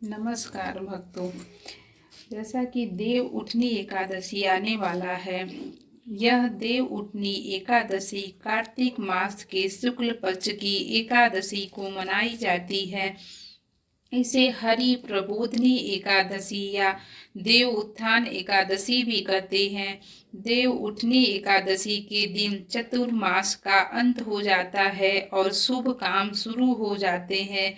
नमस्कार भक्तों। जैसा कि देव उठनी एकादशी आने वाला है, यह देव उठनी एकादशी कार्तिक मास के शुक्ल पक्ष की एकादशी को मनाई जाती है। इसे हरि प्रबोधनी एकादशी या देव उत्थान एकादशी भी कहते हैं। देव उठनी एकादशी के दिन चतुर्मास का अंत हो जाता है और शुभ काम शुरू हो जाते हैं।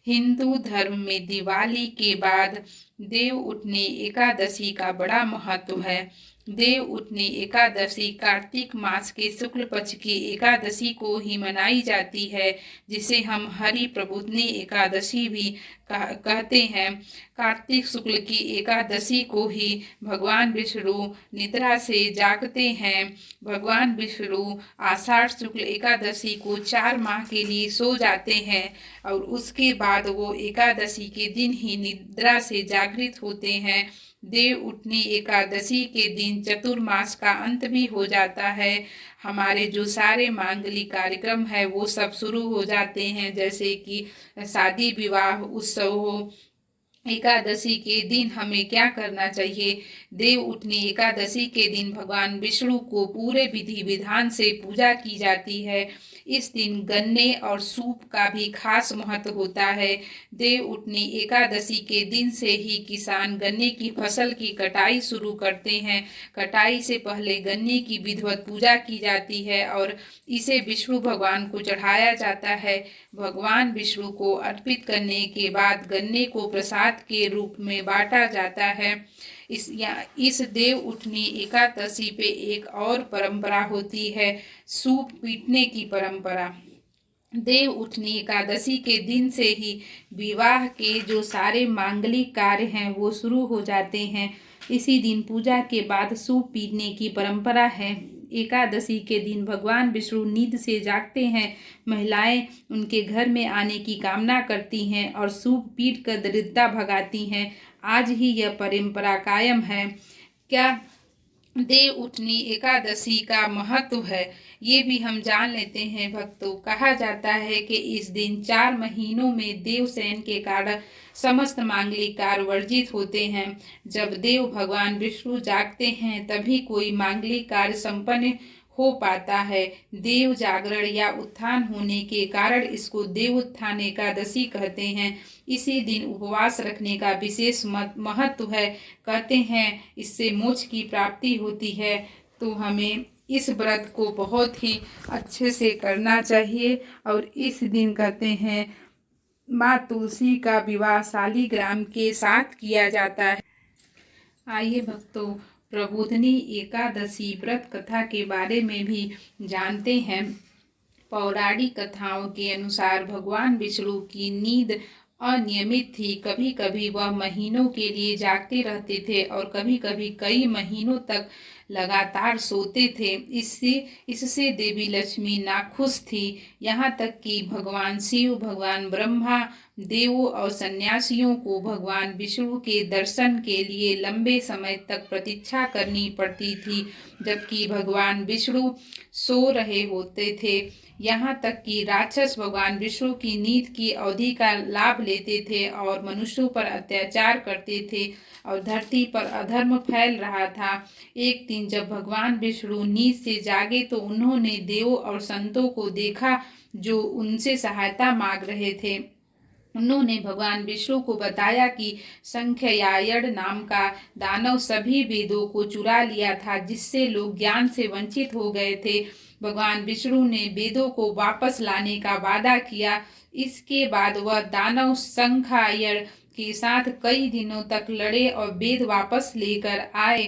हिंदू धर्म में दिवाली के बाद देव उठनी एकादशी का बड़ा महत्व है। देव उठनी एकादशी कार्तिक मास के शुक्ल पक्ष की एकादशी को ही मनाई जाती है, जिसे हम हरि प्रबोधनी एकादशी भी कहते हैं। कार्तिक शुक्ल की एकादशी को ही भगवान विष्णु निद्रा से जागते हैं। भगवान विष्णु आषाढ़ शुक्ल एकादशी को 4 माह के लिए सो जाते हैं और उसके बाद वो एकादशी के दिन ही निद्रा से जागृत होते हैं। देव उठनी एकादशी के दिन चतुर्मास का अंत भी हो जाता है। हमारे जो सारे मांगलिक कार्यक्रम है वो सब शुरू हो जाते हैं, जैसे कि शादी विवाह उत्सव हो। एकादशी के दिन हमें क्या करना चाहिए? देव उठनी एकादशी के दिन भगवान विष्णु को पूरे विधि विधान से पूजा की जाती है। इस दिन गन्ने और सूप का भी खास महत्व होता है। देव उठनी एकादशी के दिन से ही किसान गन्ने की फसल की कटाई शुरू करते हैं। कटाई से पहले गन्ने की विधिवत पूजा की जाती है और इसे विष्णु भगवान को चढ़ाया जाता है। भगवान विष्णु को अर्पित करने के बाद गन्ने को प्रसाद के रूप में बांटा जाता है। इस देव उठनी एकादशी पे एक और परंपरा होती है, सूप पीटने की परंपरा। देव उठनी एकादशी के दिन से ही विवाह के जो सारे मांगलिक कार्य हैं वो शुरू हो जाते हैं। इसी दिन पूजा के बाद सूप पीटने की परंपरा है। एकादशी के दिन भगवान विष्णु नींद से जागते हैं। महिलाएं उनके घर में आने की कामना करती हैं और सूप पीट कर दरिद्रता भगाती हैं। आज ही यह परंपरा कायम है। क्या देव उठनी एकादशी का महत्व है, ये भी हम जान लेते हैं भक्तों। कहा जाता है कि इस दिन 4 महीनों में देवशयन के कारण समस्त मांगलिक कार्य वर्जित होते हैं। जब देव भगवान विष्णु जागते हैं तभी कोई मांगलिक कार्य संपन्न हो पाता है। देव जागरण या उत्थान होने के कारण इसको देव उत्थान एकादशी कहते हैं। इसी दिन उपवास रखने का विशेष महत्व है। कहते हैं इससे मोक्ष की प्राप्ति होती है। तो हमें इस व्रत को बहुत ही अच्छे से करना चाहिए। और इस दिन कहते हैं माँ तुलसी का विवाह शालिग्राम के साथ किया जाता है। आइए भक्तों, प्रबोधनी एकादशी व्रत कथा के बारे में भी जानते हैं। पौराणिक कथाओं के अनुसार भगवान विष्णु की नींद अनियमित थी। कभी कभी वह महीनों के लिए जागते रहते थे और कभी कभी कई महीनों तक लगातार सोते थे। इससे देवी लक्ष्मी नाखुश थी। यहाँ तक कि भगवान शिव, भगवान ब्रह्मा, देवों और सन्यासियों को भगवान विष्णु के दर्शन के लिए लंबे समय तक प्रतीक्षा करनी पड़ती थी, जबकि भगवान विष्णु सो रहे होते थे। यहाँ तक कि राक्षस भगवान विष्णु की नींद की अवधि का लाभ लेते थे और मनुष्यों पर अत्याचार करते थे और धरती पर अधर्म फैल रहा था। एक दिन जब भगवान विष्णु नींद से जागे तो उन्होंने देवों और संतों को देखा जो उनसे सहायता मांग रहे थे। उन्होंने भगवान विष्णु को बताया कि संख्यायण नाम का दानव सभी वेदों को चुरा लिया था, जिससे लोग ज्ञान से वंचित हो गए थे। भगवान विष्णु ने वेदों को वापस लाने का वादा किया। इसके बाद वह दानव संख्यायण के साथ कई दिनों तक लड़े और वेद वापस लेकर आए।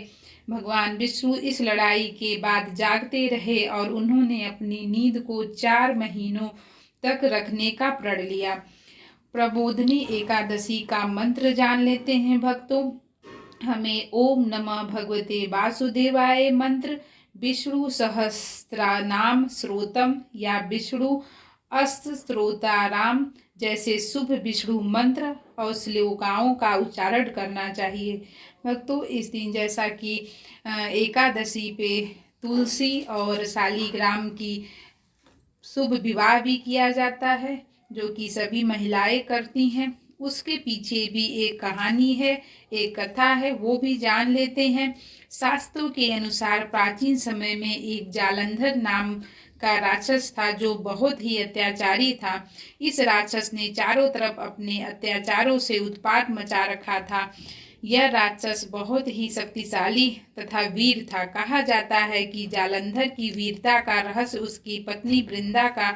भगवान विष्णु इस लड़ाई के बाद जागते रहे और उन्होंने अपनी नींद को 4 महीनों तक रखने का प्रण लिया। प्रबोधनी एकादशी का मंत्र जान लेते हैं भक्तों। हमें ओम नमः भगवते वासुदेवाय मंत्र, विष्णु सहस्त्रनाम श्रोतम या विष्णु अष्टोत्तरम जैसे शुभ विष्णु मंत्र और श्लोकाओं का उच्चारण करना चाहिए। भक्तों, इस दिन जैसा कि एकादशी पे तुलसी और शालिग्राम की शुभ विवाह भी किया जाता है, जो कि सभी महिलाएं करती हैं। उसके पीछे भी एक कहानी है, एक कथा है, वो भी जान लेते हैं। शास्त्रों के अनुसार प्राचीन समय में एक जालंधर नाम का राक्षस था जो बहुत ही अत्याचारी था। इस राक्षस ने चारों तरफ अपने अत्याचारों से उत्पात मचा रखा था। यह राक्षस बहुत ही शक्तिशाली तथा वीर था। कहा जाता है कि जालंधर की वीरता का रहस्य उसकी पत्नी वृंदा का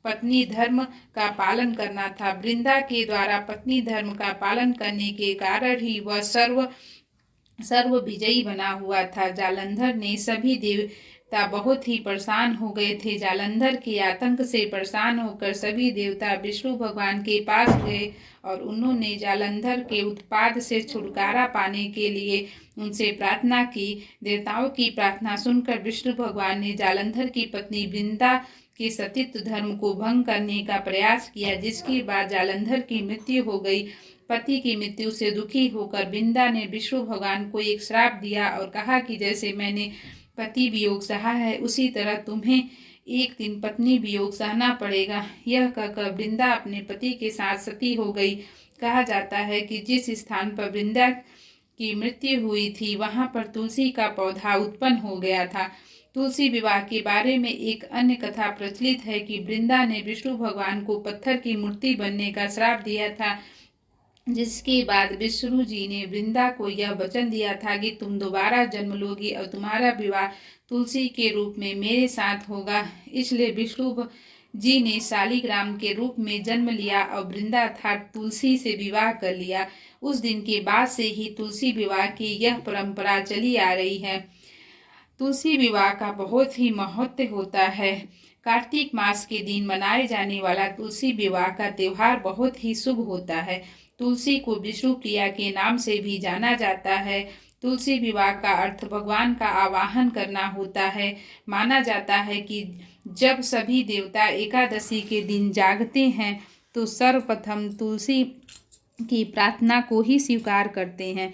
पत्नी धर्म का पालन करना था। वृंदा के द्वारा पत्नी धर्म का पालन करने के कारण ही वह सर्व विजयी बना हुआ था। जालंधर ने सभी देवता बहुत ही परेशान हो गए थे। जालंधर के आतंक से परेशान होकर सभी देवता विष्णु भगवान के पास गए और उन्होंने जालंधर के उत्पात से छुटकारा पाने के लिए उनसे प्रार्थना की। देवताओं की प्रार्थना सुनकर विष्णु भगवान ने जालंधर की पत्नी वृंदा के सतीत्व धर्म को भंग करने का प्रयास किया, जिसके बाद जालंधर की मृत्यु हो गई। पति की मृत्यु से दुखी होकर वृंदा ने विष्णु भगवान को एक श्राप दिया और कहा कि जैसे मैंने पति वियोग सहा है, उसी तरह तुम्हें एक दिन पत्नी वियोग सहना पड़ेगा। यह कहकर वृंदा अपने पति के साथ सती हो गई। कहा जाता है कि जिस स्थान पर वृंदा की मृत्यु हुई थी, वहां पर तुलसी का पौधा उत्पन्न हो गया था। तुलसी विवाह के बारे में एक अन्य कथा प्रचलित है कि वृंदा ने विष्णु भगवान को पत्थर की मूर्ति बनने का श्राप दिया था, जिसके बाद विष्णु जी ने वृंदा को यह वचन दिया था कि तुम दोबारा जन्म लोगी और तुम्हारा विवाह तुलसी के रूप में मेरे साथ होगा। इसलिए विष्णु जी ने शालिग्राम के रूप में जन्म लिया और वृंदा अर्थात तुलसी से विवाह कर लिया। उस दिन के बाद से ही तुलसी विवाह की यह परंपरा चली आ रही है। तुलसी विवाह का बहुत ही महत्व होता है। कार्तिक मास के दिन मनाए जाने वाला तुलसी विवाह का त्योहार बहुत ही शुभ होता है। तुलसी को विष्णु प्रिया के नाम से भी जाना जाता है। तुलसी विवाह का अर्थ भगवान का आवाहन करना होता है। माना जाता है कि जब सभी देवता एकादशी के दिन जागते हैं तो सर्वप्रथम तुलसी की प्रार्थना को ही स्वीकार करते हैं।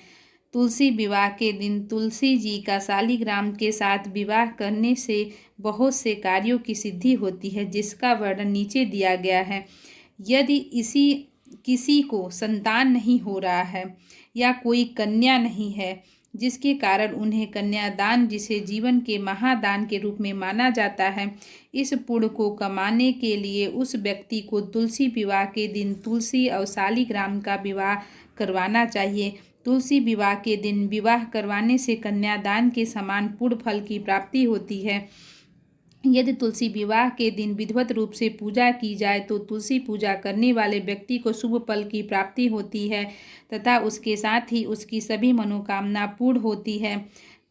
तुलसी विवाह के दिन तुलसी जी का शालिग्राम के साथ विवाह करने से बहुत से कार्यों की सिद्धि होती है, जिसका वर्णन नीचे दिया गया है। यदि किसी को संतान नहीं हो रहा है या कोई कन्या नहीं है, जिसके कारण उन्हें कन्यादान, जिसे जीवन के महादान के रूप में माना जाता है, इस पुण्य को कमाने के लिए उस व्यक्ति को तुलसी विवाह के दिन तुलसी और शालिग्राम का विवाह करवाना चाहिए। तुलसी विवाह के दिन विवाह करवाने से कन्यादान के समान पूर्ण फल की प्राप्ति होती है। यदि तुलसी विवाह के दिन विधिवत रूप से पूजा की जाए तो तुलसी पूजा करने वाले व्यक्ति को शुभ फल की प्राप्ति होती है तथा उसके साथ ही उसकी सभी मनोकामना पूर्ण होती है।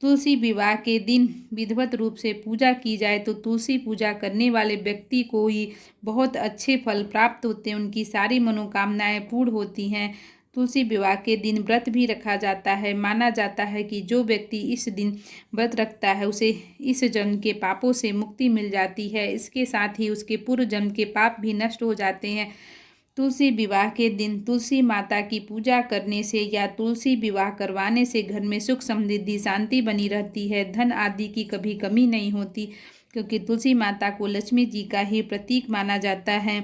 तुलसी विवाह के दिन विधिवत रूप से पूजा की जाए तो तुलसी पूजा करने वाले व्यक्ति को ही बहुत अच्छे फल प्राप्त होते हैं, उनकी सारी मनोकामनाएं पूर्ण होती हैं। तुलसी विवाह के दिन व्रत भी रखा जाता है। माना जाता है कि जो व्यक्ति इस दिन व्रत रखता है उसे इस जन्म के पापों से मुक्ति मिल जाती है। इसके साथ ही उसके पूर्व जन्म के पाप भी नष्ट हो जाते हैं। तुलसी विवाह के दिन तुलसी माता की पूजा करने से या तुलसी विवाह करवाने से घर में सुख समृद्धि शांति बनी रहती है। धन आदि की कभी कमी नहीं होती, क्योंकि तुलसी माता को लक्ष्मी जी का ही प्रतीक माना जाता है।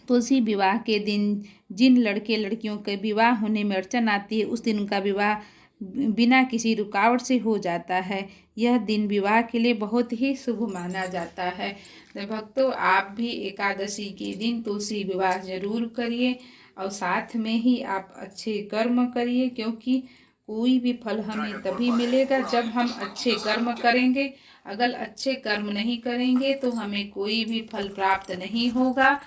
तुलसी विवाह के दिन जिन लड़के लड़कियों के विवाह होने में अड़चन आती है, उस दिन उनका विवाह बिना किसी रुकावट से हो जाता है। यह दिन विवाह के लिए बहुत ही शुभ माना जाता है। तो भक्तों, आप भी एकादशी के दिन तुलसी विवाह जरूर करिए और साथ में ही आप अच्छे कर्म करिए, क्योंकि कोई भी फल हमें तभी मिलेगा जब हम अच्छे कर्म करेंगे। अगर अच्छे कर्म नहीं करेंगे तो हमें कोई भी फल प्राप्त नहीं होगा।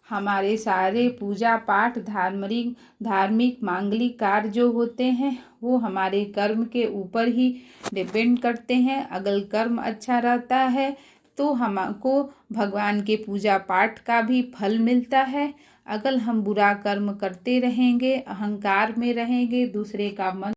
हमारे सारे पूजा पाठ धार्मिक मांगलिक कार्य जो होते हैं वो हमारे कर्म के ऊपर ही डिपेंड करते हैं। अगर कर्म अच्छा रहता है तो हमको भगवान के पूजा पाठ का भी फल मिलता है। अगर हम बुरा कर्म करते रहेंगे, अहंकार में रहेंगे, दूसरे का मन